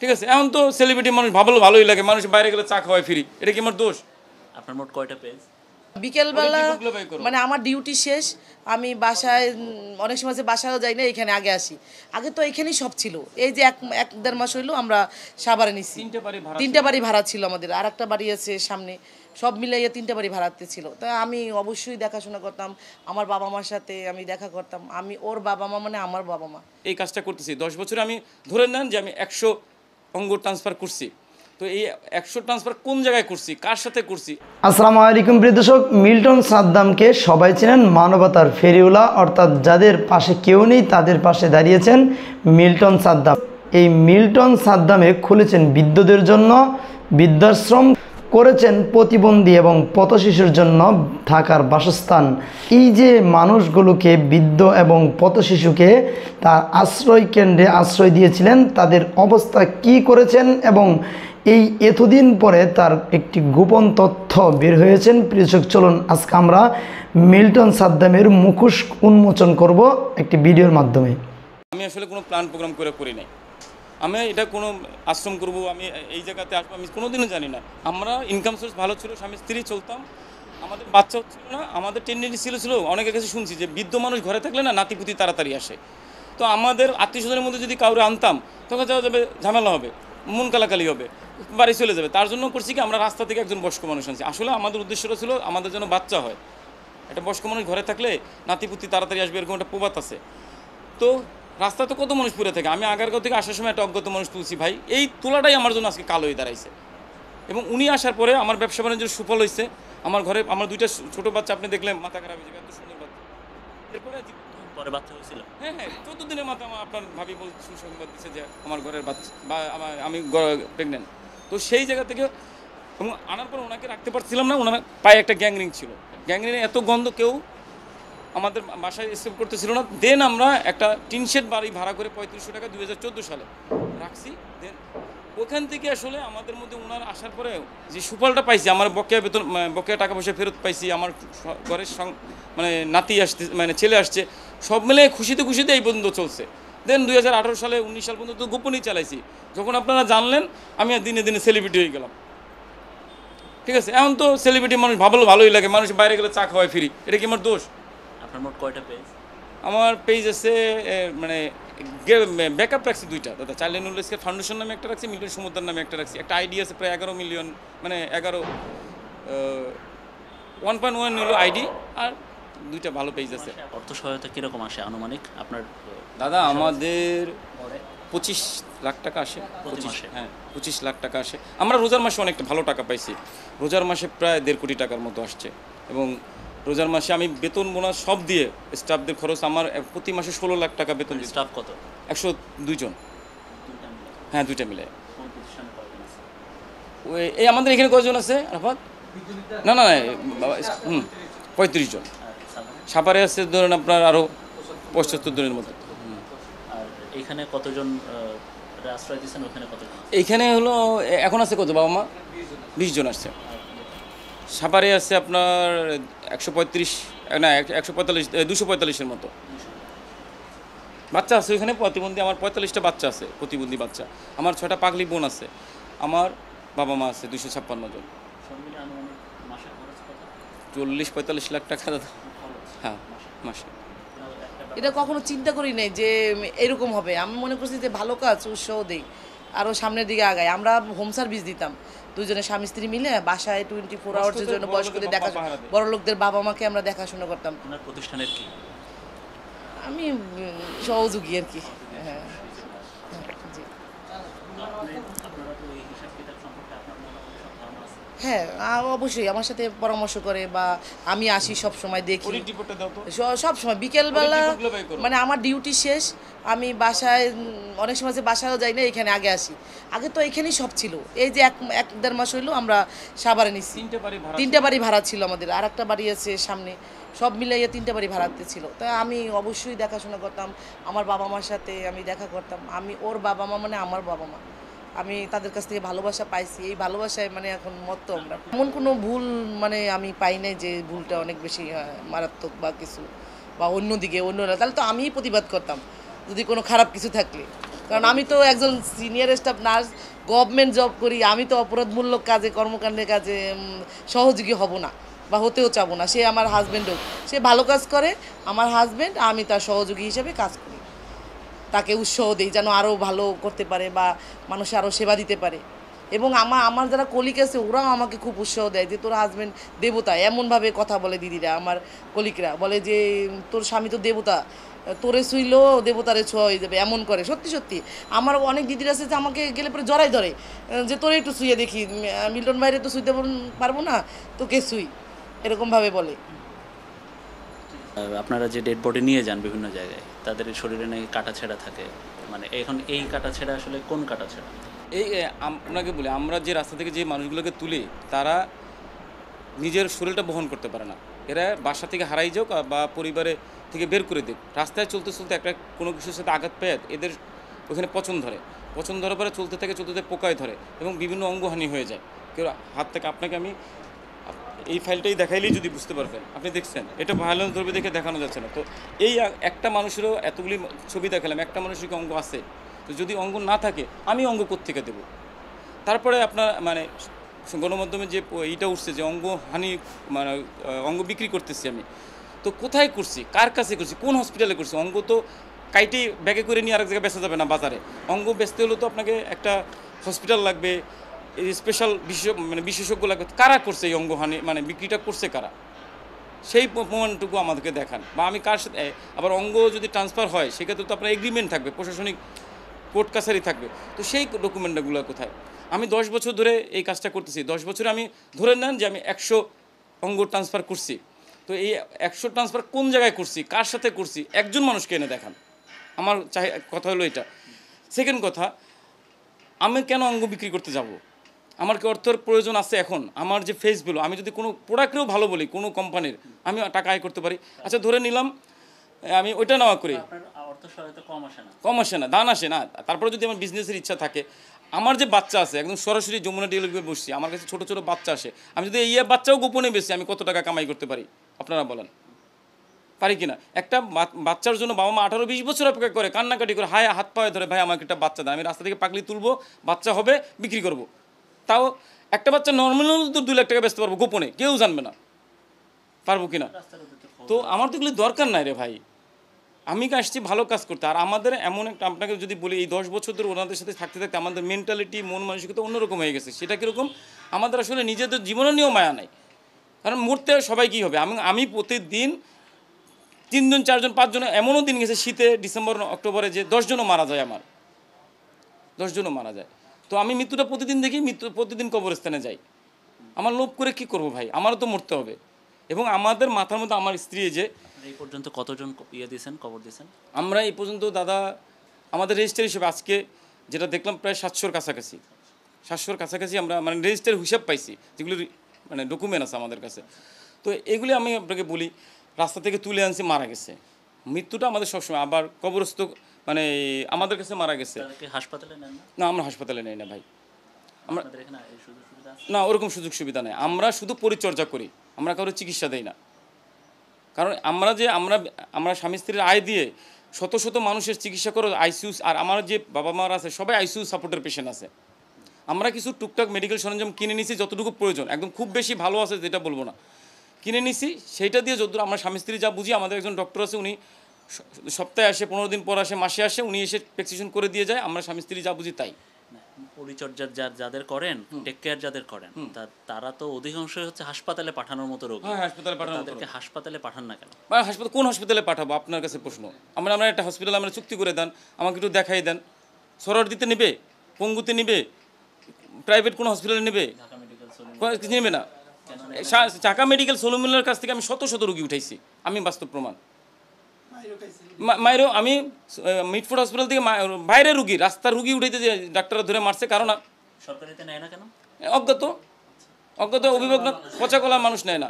ঠিক আছে, এখন তো সেলিব্রিটি মানুষ ভাবলো ভালোই লাগে, মানুষ বাইরে গেলে চা খাওয়ায় ফ্রি, এটা কি আমার দোষ? আপনার মোট কয়টা পেজ? বিকেলবেলা মানে আমার ডিউটি শেষ, আমি বাসায় অনেক সময় যে বাসায়ও যাই না, এখানে আগে আসি। আগে তো এখানেই সব ছিল। এই যে এক দেড় মাস হইলো আমরা সাভারে নিছি। তিনটা বাড়ি ভাড়া ছিল আমাদের, আর একটা বাড়ি আছে সামনে, সব মিলাইয়া তিনটা বাড়ি ভাড়াতে ছিল। তা আমি অবশ্যই দেখাশোনা করতাম, আমার বাবা মার সাথে আমি দেখা করতাম। আমি ওর বাবা মা মানে আমার বাবা মা। এই কাজটা করতেছি 10 বছরে। আমি ধরে নেন যে আমি 100 অঙ্গ ট্রান্সফার করছি, তো এই 100 ট্রান্সফার কোন জায়গায় করছি, কার সাথে করছি? আসসালামু আলাইকুম প্রিয় দর্শক, মিল্টন সাদ্দামকে সবাই চেনেন মানবতার ফেরিওয়ালা, অর্থাৎ যাদের পাশে কেউ নেই তাদের পাশে দাঁড়িয়েছেন মিল্টন সাদ্দাম। এই মিল্টন সাদ্দামে খুলেছেন বৃদ্ধদের জন্য বৃদ্ধাশ্রম, করেছেন প্রতিবন্ধী এবং পথশিশুর জন্য থাকার বাসস্থান। এই যে মানুষগুলোকে, বৃদ্ধ এবং পথশিশুকে তার আশ্রয় কেন্দ্রে আশ্রয় দিয়েছিলেন, তাদের অবস্থা কি করেছেন এবং এই এতদিন পরে তার একটি গোপন তথ্য বের হয়েছেন। প্রিয়দর্শক চলুন আজকে আমরা মিল্টন সাদ্দামের মুখোশ উন্মোচন করব একটি ভিডিওর মাধ্যমে। আমি আসলে কোনো প্ল্যান প্রোগ্রাম করে করি নাই। আমি এটা কোনো আশ্রম করব, আমি এই জায়গাতে আসবো, আমি কোনোদিনও জানি না। আমরা ইনকাম সোর্স ভালো ছিল, স্বামী স্ত্রী চলতাম, আমাদের বাচ্চা হচ্ছিল না। আমাদের টেন্ডেন্সি ছিল অনেকের কাছে শুনছি যে বৃদ্ধ মানুষ ঘরে থাকলে না নাতিপুতি তাড়াতাড়ি আসে। তো আমাদের আত্মীয় স্বজনের মধ্যে যদি কাউরে আনতাম তখন যাওয়া যাবে, ঝামেলা হবে, মন কালাকালি হবে, বাড়ি চলে যাবে। তার জন্য করছি কি, আমরা রাস্তা থেকে একজন বয়স্ক মানুষ আনছি। আসলে আমাদের উদ্দেশ্যটা ছিল আমাদের যেন বাচ্চা হয়। একটা বয়স্ক মানুষ ঘরে থাকলে নাতিপুতি তাড়াতাড়ি আসবে, এরকম একটা প্রবাদ আছে। তো রাস্তায় তো কত মানুষ পড়ে থাকে, আমি আগারগাঁও থেকে আসার সময় একটা অজ্ঞাত মানুষ তুলছি ভাই, এই তোলাটাই আমার জন্য আজকে কালো হয়ে দাঁড়াইছে। এবং উনি আসার পরে আমার ব্যবসা বাণিজ্যের সুফল হয়েছে। আমার ঘরে আমার দুইটা ছোটো বাচ্চা, আপনি দেখলে মাথা খারাপ হয়ে যাবে, এত সুন্দর বাচ্চা। এরপরে পরে বাচ্চা হয়েছিল? হ্যাঁ, 14 দিনের মাথা আমার আপনার ভাবি বল সুসংবাদ দিচ্ছে যে আমার ঘরের বাচ্চা বা আমি প্রেগনেন্ট। তো সেই জায়গা থেকে এবং আনার পর ওনাকে রাখতে পারছিলাম না, ওনার পায়ে একটা গ্যাংরিং ছিল। গ্যাংরিংয়ে এত গন্ধ, কেউ আমাদের বাসায় সেভ করতেছিল না। দেন আমরা একটা টিনশেড বাড়ি ভাড়া করে 3500 টাকা 2014 সালে রাখছি। দেন ওখান থেকে আসলে আমাদের মধ্যে ওনার আসার পরে যে সুফলটা পাইছি, আমার বকেয়া বেতন, বকেয়া টাকা পয়সা ফেরত পাইছি, আমার ঘরের মানে নাতি আসতে, মানে ছেলে আসছে, সব মিলে খুশিতে এই পর্যন্ত চলছে। দেন 2018 সালে 19 সাল পর্যন্ত গোপনেই চালাইছি। যখন আপনারা জানলেন, আমি দিনে দিনে সেলিব্রিটি হয়ে গেলাম। ঠিক আছে, এখন তো সেলিব্রিটি মানুষ ভাবলো ভালোই লাগে, মানুষ বাইরে গেলে চা খাওয়ায় ফ্রি, এটা কি আমার দোষ? আপনার মোট কয়টা পেজ? আমার পেজ আছে মানে ব্যাকআপ রাখছি দুইটা দাদা। চাইল্ড নুলেসকে ফাউন্ডেশন নামে একটা রাখছি, মিল্টন সমুদ্র নামে একটা রাখছি। একটা আইডি আছে প্রায় 11 মিলিয়ন, মানে 1.1 হলো আইডি, আর দুইটা ভালো পেজ আছে। অর্থ সহায়তা কীরকম আসে আনুমানিক আপনার? দাদা আমাদের 25 লাখ টাকা আসে। হ্যাঁ, 25 লাখ টাকা আসে। আমরা রোজার মাসে অনেকটা ভালো টাকা পাইছি। রোজার মাসে প্রায় 1.5 কোটি টাকার মতো আসছে। এবং রোজার মাসে আমি বেতন বোনাস সব দিয়ে স্টাফদের খরচ আমার প্রতি মাসে 16 লাখ টাকা বেতন দিই। স্টাফ কত? 102 জন। হ্যাঁ, দুইটা মিলে। ওই এই আমাদের এখানে কয়জন আছে আরাফাত? না 35 জন। সাপারে আছে ধরেন আপনার আরও 75 জনের মতো। আর এখানে কতজন আশ্রয় দিচ্ছেন? ওখানে কতজন? এইখানে হলো এখন আছে কত বাবা মা? 20 জন আসছে। সাপারে আছে আপনার 135, না 145, 245-এর মতো বাচ্চা আছে ওইখানে প্রতিবন্ধী। আমার 45টা বাচ্চা আছে প্রতিবন্ধী বাচ্চা। আমার 6টা পাগলি বোন আছে। আমার বাবা মা আছে 256 জন। 40-45 লাখ টাকা দাদা। হ্যাঁ, মাসে। এটা কখনো চিন্তা করি নাই যে এরকম হবে। আমি মনে করছি যে ভালো কাজ, উৎসাহ দেই, আরও সামনের দিকে আগাই। আমরা হোম সার্ভিস দিতাম, দুজনে স্বামী স্ত্রী মিলে বাসায় 24 আওয়ার্সের জন্য বয়স্কদের দেখা, বড় লোকদের বাবা মাকে আমরা দেখাশোনা করতাম। আপনার প্রতিষ্ঠানের কি? আমি সহযোগী আর কি। হ্যাঁ, হ্যাঁ, অবশ্যই আমার সাথে পরামর্শ করে, বা আমি আসি সব সময় দেখি, সব সময় বিকেলবেলা মানে আমার ডিউটি শেষ, আমি বাসায় অনেক সময় যে বাসায়ও যাই না, এখানে আগে আসি। আগে তো এখানেই সব ছিল। এই যে এক দেড় মাস হইলো আমরা সাভারে নিছি। তিনটা বাড়ি ভাড়া ছিল আমাদের, আর একটা বাড়ি আছে সামনে, সব মিলাইয়া তিনটা বাড়ি ভাড়াতে ছিল। তাই আমি অবশ্যই দেখাশোনা করতাম, আমার বাবা মার সাথে আমি দেখা করতাম। আমি ওর বাবা মা মানে আমার বাবা মা। আমি তাদের কাছ থেকে ভালোবাসা পাইছি, এই ভালোবাসায় মানে এখন মত্ত আমরা। এমন কোনো ভুল মানে আমি পাই নাই যে ভুলটা অনেক বেশি মারাত্মক বা কিছু, বা অন্যদিকে অন্যরা, তাহলে তো আমিই প্রতিবাদ করতাম যদি কোনো খারাপ কিছু থাকলে। কারণ আমি তো একজন senior staff nurse, government job করি, আমি তো অপরাধমূলক কাজে কর্মকাণ্ডের কাজে সহযোগী হব না বা হতেও চাবো না। সে আমার হাজব্যান্ডও, সে ভালো কাজ করে, আমার হাজব্যান্ড, আমি তার সহযোগী হিসেবে কাজ করি, তাকে উৎসাহ দিই যেন আরও ভালো করতে পারে বা মানুষ আরও সেবা দিতে পারে। এবং আমার যারা কলিগ আছে ওরাও আমাকে খুব উৎসাহ দেয় যে তোর হাজব্যান্ড দেবতা, এমনভাবে কথা বলে দিদিরা, আমার কলিগরা বলে যে তোর স্বামী তো দেবতা, তোরে ছুইলো দেবতারে ছোঁয়া হয়ে যাবে, এমন করে। সত্যি সত্যি আমার অনেক দিদিরা আছে যে আমাকে গেলে পরে জড়াই ধরে যে তোরে একটু শুয়ে দেখি, মিল্টন বাইরে তো শুইতে পারবো না, তোকে শুই, এরকমভাবে বলে। আপনারা যে ডেড বডি নিয়ে যান বিভিন্ন জায়গায়, তাদের শরীরে নাকি কাটাছেঁড়া থাকে, মানে এখন এই কাটাছেঁড়া আসলে কোন কাটাছেঁড়া? এই আপনাকে বলি, আমরা যে রাস্তা থেকে যে মানুষগুলোকে তুলি তারা নিজের শরীরটা বহন করতে পারে না। এরা বাসা থেকে হারাই যাক বা পরিবারে থেকে বের করে দিক, রাস্তায় চলতে চলতে একটা কোনো কিছুর সাথে আঘাত পেয়ে এদের ওখানে পচন ধরার পরে চলতে থাকে পোকায় ধরে এবং বিভিন্ন অঙ্গহানি হয়ে যায় কেউ হাত থেকে। আপনাকে আমি এই ফাইলটাই দেখাইলেই যদি বুঝতে পারবেন, আপনি দেখছেন এটা ভায়োলেন্স ধরবে দেখে দেখানো যাচ্ছে না। তো এই একটা মানুষেরও এতগুলি ছবি দেখালাম, একটা মানুষের অঙ্গ আছে, তো যদি অঙ্গ না থাকে আমি অঙ্গ কোত্থেকে দেবো? তারপরে আপনার মানে গণমাধ্যমে যে এইটা উঠছে যে অঙ্গহানি মানে অঙ্গ বিক্রি করতেছি আমি, তো কোথায় করছি, কার কাছে করছি, কোন হসপিটালে করছি? অঙ্গ তো কাইটে ব্যাগে করে নিয়ে আরেক জায়গায় বেচা যাবে না বাজারে। অঙ্গ বেচতে হলে তো আপনাকে একটা হসপিটাল লাগবে, স্পেশাল বিশেষজ্ঞ লাগবে। কারা করছে এই অঙ্গহানি মানে বিক্রিটা করছে কারা, সেই প্রমাণটুকু আমাদেরকে দেখান। বা আমি কার সাথে আবার অঙ্গ যদি ট্রান্সফার হয় সেক্ষেত্রে তো আপনার এগ্রিমেন্ট থাকবে, প্রশাসনিক কোর্ট কাছারি থাকবে, তো সেই ডকুমেন্টগুলো কোথায়? আমি 10 বছর ধরে এই কাজটা করতেছি, 10 বছরে আমি ধরে নেন যে আমি 100 অঙ্গ ট্রান্সফার করছি। তো এই 100 ট্রান্সফার কোন জায়গায় করছি, কার সাথে করছি, একজন মানুষকে এনে দেখান। আমার কথা হলো এটা। সেকেন্ড কথা, আমি কেন অঙ্গ বিক্রি করতে যাব? আমার কি অর্থের প্রয়োজন আছে এখন? আমার যে ফেস ভ্যালু, আমি যদি কোনো প্রোডাক্টেও ভালো বলি কোনো কোম্পানির, আমি টাকা আয় করতে পারি। আচ্ছা ধরে নিলাম আমি ওইটা নেওয়া করি, কম আসে না, দান আসে না। তারপরে যদি আমার বিজনেসের ইচ্ছা থাকে, আমার যে বাচ্চা আছে একদম সরাসরি যমুনা ডিএলএ বসছি, আমার কাছে ছোটো ছোটো বাচ্চা আসে, আমি যদি এই বাচ্চাও গোপনে বেশি আমি কত টাকা কামাই করতে পারি? আপনারা বলেন পারি কিনা? একটা বাচ্চার জন্য বাবা মা 18-20 বছর অপেক্ষা করে, কান্নাকাটি করে, হায় হাত পায়ে ধরে, ভাই আমাকে একটা বাচ্চা দেন, আমি রাস্তা থেকে পাগলি তুলবো, বাচ্চা হবে, বিক্রি করব। তাও একটা বাচ্চা নর্মাল তো 2 লাখ টাকা বেচতে পারবো গোপনে, কেউ জানবে না, পারবো কিনা? তো আমার তো এগুলি দরকার নাই রে ভাই, আমি আসছি ভালো কাজ করতে। আর আমাদের এমন একটা, আপনাকে যদি বলি এই 10 বছর ধরে ওনাদের সাথে থাকতে থাকতে আমাদের মেন্টালিটি, মন মানসিকতা অন্যরকম হয়ে গেছে। সেটা কীরকম? আমাদের আসলে নিজেদের জীবনে নিয়েও মায়া নাই, কারণ মরতে সবাই কী হবে। আমি প্রতিদিন 3 জন 4 জন 5 জন, এমনও দিন গেছে শীতে ডিসেম্বর অক্টোবরে যে 10 জনও মারা যায়, আমার 10 জনও মারা যায়। তো আমি মৃত্যুটা প্রতিদিন দেখি, প্রতিদিন কবরস্থানে যাই। আমার লোভ করে কি করব ভাই, আমারও তো মরতে হবে। এবং আমাদের মাথার মধ্যে আমার স্ত্রী যে এই পর্যন্ত কতজন দিয়েছেন, কবর দিয়েছেন? আমরা এই পর্যন্ত দাদা আমাদের রেজিস্টার হিসেবে আজকে যেটা দেখলাম প্রায় 700-র কাছাকাছি আমরা মানে রেজিস্টার হিসাব পাইছি, যেগুলো মানে ডকুমেন্ট আছে আমাদের কাছে। তো এগুলি আমি আপনাকে বলি, রাস্তা থেকে তুলে আনছি, মারা গেছে। মৃত্যুটা আমাদের সবসময়, আবার কবরস্থ মানে আমাদের কাছে মারা গেছে। হাসপাতালে নেন না, আমরা হাসপাতালে নেই না ভাই, আমরা এখানে না ওরকম সুযোগ সুবিধা নেই। আমরা শুধু পরিচর্যা করি, আমরা কারোর চিকিৎসা দেই না। কারণ আমরা স্বামী স্ত্রীর আয় দিয়ে শত শত মানুষের চিকিৎসা করো আইসিইউ। আর আমার যে বাবা মারা আছে সবাই আইসিইউ সাপোর্টের পেশেন্ট আছে। আমরা কিছু টুকটাক মেডিকেল সরঞ্জাম কিনে নিছি যতটুকু প্রয়োজন, একদম খুব বেশি ভালো আছে যেটা বলবো না, কিনে নিছি। সেইটা দিয়ে যতদূর আমরা স্বামী স্ত্রী যা বুঝি, আমাদের একজন ডক্টর আছে, উনি সপ্তাহে আসে, 15 দিন পর আসে, মাসে আসে, উনি এসে প্রেসক্রিপশন করে দিয়ে যায়। আমরা স্বামী স্ত্রী যা বুঝি তাই। পরিচর্যা যাদের করেন, টেক কেয়ার যাদের করেন, তারা তো অধিকাংশই হচ্ছে হাসপাতালে পাঠানোর মতো রোগী। হ্যাঁ, হাসপাতালে পাঠানো। তাদেরকে হাসপাতালে পাঠান না কেন? হাসপাতাল কোন হসপিটালে পাঠাবো আপনার কাছে প্রশ্ন? আমরা একটা হসপিটাল আমরা চুক্তি করে দেন, আমাকে একটু দেখাই দেন। সরোয়ার দিতে নেবে, পঙ্গুতে নেবে, প্রাইভেট কোনো হসপিটালে নেবে, কিছু নেবে না। ঢাকা মেডিকেল সলিমুল্লাহর কাছ থেকে আমি শত শত রুগী উঠাইছি, আমি বাস্তব প্রমাণ। মায়েরও আমি মিটফোর্ড হসপিটাল থেকে বাইরে রুগী, রাস্তার রুগী উঠাইতে যে ডাক্তাররা ধরে মারছে, কারণ সরকারিতে নেয় না কেন? অজ্ঞাত অভিভাবক না, পচা কলা মানুষ নেয় না।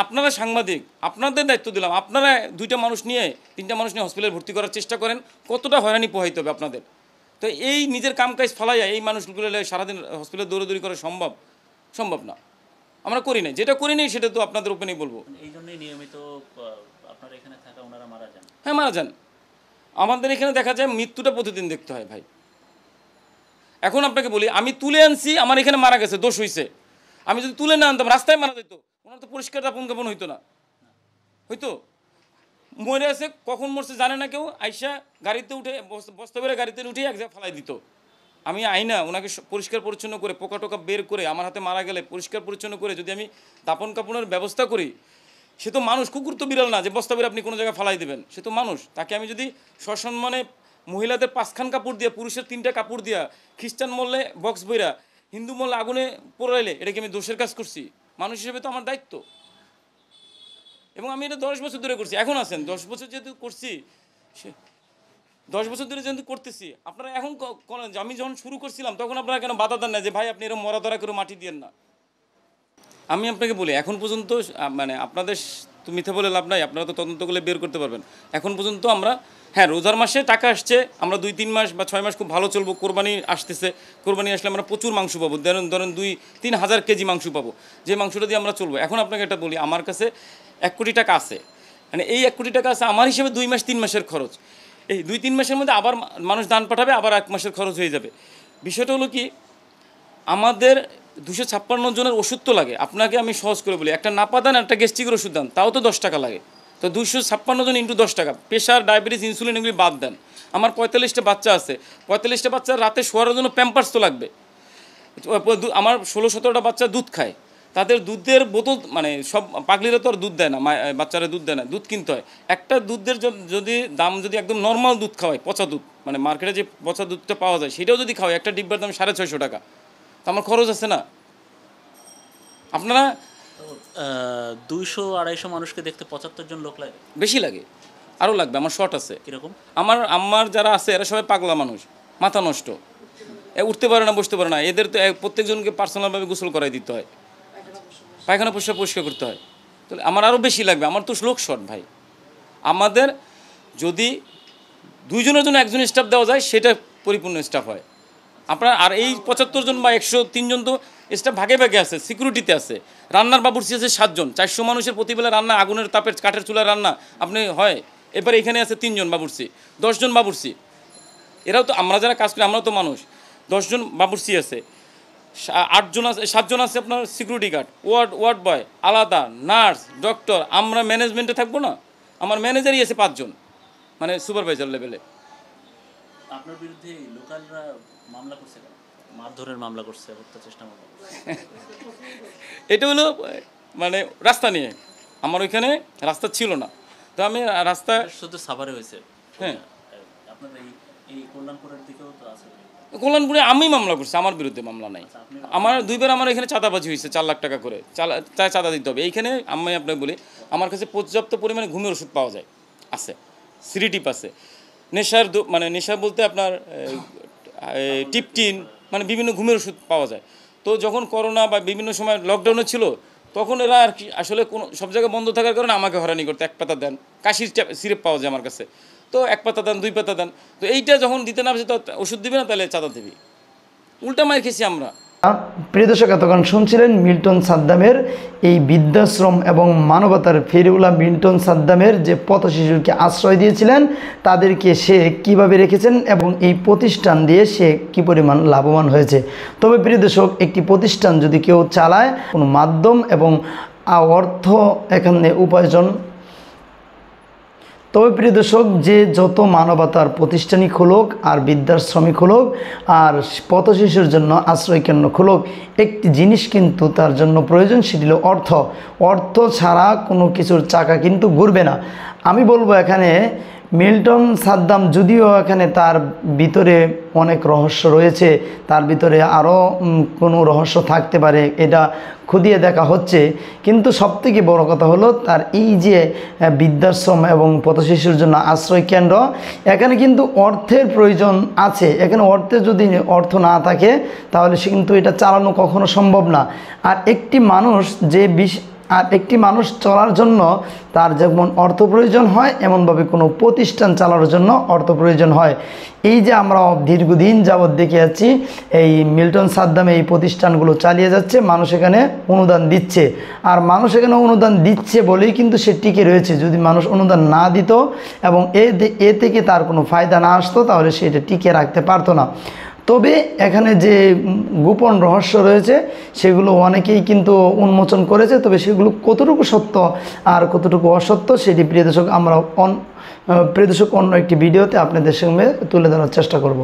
আপনারা সাংবাদিক, আপনাদের দায়িত্ব দিলাম, আপনারা 2টা মানুষ নিয়ে 3টা মানুষ নিয়ে হসপিটালে ভর্তি করার চেষ্টা করেন, কতটা হয়রানি পোহাইতে হবে আপনাদের। তো এই নিজের কাম কাজ ফালাইয়া এই মানুষগুলো সারাদিন হসপিটালে দৌড়াদৌড়ি করা সম্ভব না। আমরা করি না, যেটা করি নাই সেটা তো আপনাদের ওপেনেই বলবো। এই জন্যই নিয়মিত আপনারা এখানে থাকা ওনারা মারা যান। হ্যাঁ, মারা যান। আমাদের এখানে দেখা যায় মৃত্যুটা প্রতিদিন দেখতে হয় ভাই। এখন আপনাকে বলি, আমি তুলে আনছি, আমার এখানে মারা গেছে, দোষ হইছে। আমি যদি তুলে না আনতাম রাস্তায় মারা যেত, ওনার তো পরিষ্কার দাপন কাপন হইতো না, হইতো। মরে আছে, কখন মরছে জানে না কেউ, আইসা গাড়িতে উঠে বস্তা বেড়ে গাড়িতে উঠে এক জায়গায় ফালাই দিত। আমি আইনা ওনাকে পরিষ্কার পরিচ্ছন্ন করে পোকা টোকা বের করে আমার হাতে মারা গেলে পরিষ্কার পরিচ্ছন্ন করে যদি আমি দাপন কাপনের ব্যবস্থা করি, সে তো মানুষ, কুকুর তো বিড়াল না যে বস্তা বের আপনি কোনো জায়গায় ফালাই দেবেন, সে তো মানুষ। তাকে আমি যদি সসম্মানে মহিলাদের 5খান কাপড় দিয়া, পুরুষের 3টা কাপড় দিয়া, খ্রিস্টান মরলে বক্স বইরা, হিন্দু মরলে আগুনে পোড়াইলে, এটা কি আমি দোষের কাজ করছি? মানুষ হিসেবে তো আমার দায়িত্ব। এবং আমি এটা 10 বছর ধরে করছি। এখন আছেন 10 বছর যেহেতু করছি, 10 বছর ধরে যেহেতু করতেছি, আপনারা এখন আমি যখন শুরু করছিলাম তখন আপনারা কেন বাধা দেন না যে ভাই আপনি এরকম মরা ধরা করে মাটি দিয়েন না? আমি আপনাকে বলি, এখন পর্যন্ত মানে আপনাদের তো মিথ্যে বলে লাভ নাই, আপনারা তো তদন্ত করলে বের করতে পারবেন। এখন পর্যন্ত আমরা, হ্যাঁ রোজার মাসে টাকা আসছে, আমরা 2-3 মাস বা 6 মাস খুব ভালো চলবো, কোরবানি আসতেছে, কোরবানি আসলে আমরা প্রচুর মাংস পাবো, ধরেন 2-3 হাজার কেজি মাংস পাবো, যে মাংসটা দিয়ে আমরা চলবো। এখন আপনাকে এটা বলি, আমার কাছে 1 কোটি টাকা আছে, মানে এই 1 কোটি টাকা আছে আমার হিসেবে 2 মাস 3 মাসের খরচ। এই 2-3 মাসের মধ্যে আবার মানুষ দান পাঠাবে, আবার 1 মাসের খরচ হয়ে যাবে। বিষয়টা হলো কি, আমাদের 256 জনের ওষুধ তো লাগে। আপনাকে আমি সহজ করে বলি, একটা নাপা দান, একটা গ্যাস্ট্রিকের ওষুধ দান, তাও তো 10 টাকা লাগে। তো 256 জন ইন্টু 10 টাকা, প্রেশার, ডায়াবেটিস, ইনসুলিন এগুলি বাদ দেন। আমার 45টা বাচ্চা আছে, 45টা বাচ্চার রাতে শোয়ার জন্য প্যাম্পার্স তো লাগবে। আমার 16-17টা বাচ্চা দুধ খায়, তাদের দুধের বোতল, মানে সব পাগলিরা তো আর দুধ দেয় না, বাচ্চারা দুধ দেয় না, দুধ কিনতে হয়। একটা দুধের যদি দাম যদি একদম নর্মাল দুধ খাওয়ায়, পচা দুধ, মানে মার্কেটে যে পচা দুধটা পাওয়া যায় সেটাও যদি খাওয়ায়, একটা ডিব্বার দাম 650 টাকা, তো আমার খরচ আছে না? আপনারা 200-250 মানুষকে দেখতে 75 জন লোক লাগে? বেশি লাগে, আরও লাগবে, আমার শর্ট আছে। কীরকম? আমার যারা আছে এরা সবাই পাগলা মানুষ, মাথা নষ্ট, উঠতে পারে না, বসতে পারে না। এদের তো প্রত্যেকজনকে পার্সোনালভাবে গোসল করাই দিতে হয়, পায়খানা পরিষ্কার করতে হয়। তো আমার আরও বেশি লাগবে, আমার তো লোক শর্ট ভাই। আমাদের যদি 2 জনের জন্য 1 জন স্টাফ দেওয়া যায়, সেটা পরিপূর্ণ স্টাফ হয়। আপনার আর এই 75 জন বা 103 জন তো স্টাফ ভাগে ভাগে আছে, সিকিউরিটিতে আছে, রান্নার বাবুর্চি আছে 7 জন। 400 মানুষের প্রতিবেলা রান্না, আগুনের তাপের কাঠের চুলার রান্না আপনি হয়। এবারে এখানে আছে 3 জন বাবুর্চি, 10 জন বাবুর্চি। এরাও তো, আমরা যারা কাজ করি আমরাও তো মানুষ। 10 জন বাবুর্চি আছে, 8 জন আছে, 7 জন আছে আপনার সিকিউরিটি গার্ড, ওয়ার্ড বয় আলাদা, নার্স, ডক্টর। আমরা ম্যানেজমেন্টে থাকবো না, আমার ম্যানেজারই আছে 5 জন, মানে সুপারভাইজার লেভেলে। আপনার বিরুদ্ধে লোকালরা মামলা করছে, মারধরের মামলা করছে, হত্যা চেষ্টা মামলা করছে। এটা হলো মানে রাস্তা নিয়ে, আমার ওইখানে রাস্তা ছিল না, তো আমি রাস্তা শুধু সাভারে হয়েছে। হ্যাঁ, আপনার এই কল্যাণপুরের দিকেও তো আছে। কল্যাণপুরে আমি মামলা করছি, আমার বিরুদ্ধে মামলা নাই। আমার 2 বার আমার এখানে চাঁদাবাজি হয়েছে, 4 লাখ টাকা করে চাঁদা দিতে হবে। এইখানে আমি আপনাকে বলি, আমার কাছে পর্যাপ্ত পরিমাণে ঘুমের ওষুধ পাওয়া যায়, আছে, সিরিটিপ আছে, নেশার মানে নেশা বলতে আপনার টিপটিন, মানে বিভিন্ন ঘুমের ওষুধ পাওয়া যায়। তো যখন করোনা বা বিভিন্ন সময় লকডাউনে ছিল, তখন এরা আর কি আসলে কোনো সব জায়গায় বন্ধ থাকার কারণে আমাকে হয়রানি করতে, 1 পাতা দেন, কাশির সিরাপ পাওয়া যায় আমার কাছে, তো 1 পাতা দেন, 2 পাতা দেন। তো এইটা যখন দিতে না পারছে, তো ওষুধ দিবে না, তাহলে চাঁদা দিবি, উল্টা মার খেয়েছি আমরা। প্রিয় দর্শক, এতক্ষণ শুনছিলেন মিল্টন সাদ্দামের এই বৃদ্ধাশ্রম এবং মানবতার ফেরিউলা মিল্টন সাদ্দামের যে পথ শিশুকে আশ্রয় দিয়েছিলেন, তাদেরকে সে কিভাবে রেখেছেন এবং এই প্রতিষ্ঠান দিয়ে সে কি পরিমাণ লাভবান হয়েছে। তবে প্রিয় দর্শক, একটি প্রতিষ্ঠান যদি কেউ চালায়, কোনো মাধ্যম এবং অর্থ এখানে উপার্জন, তবে প্রিয় দর্শক, যে যত মানবতার প্রতিষ্ঠানই খুলুক আর বৃদ্ধাশ্রমিক খুলুক আর পথ শিশুর জন্য আশ্রয় কেন্দ্র খুলুক, একটি জিনিস কিন্তু তার জন্য প্রয়োজন, সেটি হলো অর্থ। অর্থ ছাড়া কোনো কিছুর চাকা কিন্তু ঘুরবে না। আমি বলবো, এখানে মিল্টন সাদ্দাম যদিও এখানে তার ভিতরে অনেক রহস্য রয়েছে, তার ভিতরে আরও কোনো রহস্য থাকতে পারে, এটা খুদিয়ে দেখা হচ্ছে, কিন্তু সবথেকে বড় কথা হলো তার এই যে বৃদ্ধাশ্রম এবং পথশিশুর জন্য আশ্রয় কেন্দ্র, এখানে কিন্তু অর্থের প্রয়োজন আছে। এখানে যদি অর্থ না থাকে, তাহলে সে কিন্তু এটা চালানো কখনো সম্ভব না। আর একটি মানুষ যে আর একটি মানুষ চলার জন্য তার যেমন অর্থ প্রয়োজন হয়, এমনভাবে কোনো প্রতিষ্ঠান চালানোর জন্য অর্থ প্রয়োজন হয়। এই যে আমরা দীর্ঘদিন যাবৎ দেখে যাচ্ছি, এই মিল্টন সাদ্দাম এই প্রতিষ্ঠানগুলো চালিয়ে যাচ্ছে, মানুষ এখানে অনুদান দিচ্ছে। আর মানুষ এখানে অনুদান দিচ্ছে বলেই কিন্তু সে টিকে রয়েছে। যদি মানুষ অনুদান না দিত এবং এ থেকে তার কোনো ফায়দা না আসতো, তাহলে সে এটা টিকে রাখতে পারতো না। তবে এখানে যে গোপন রহস্য রয়েছে সেগুলো অনেকেই কিন্তু উন্মোচন করেছে। তবে সেগুলো কতটুকু সত্য আর কতটুকু অসত্য, সেটি প্রিয় দর্শক আমরা অন্য একটি ভিডিওতে আপনাদের সঙ্গে তুলে ধরার চেষ্টা করব।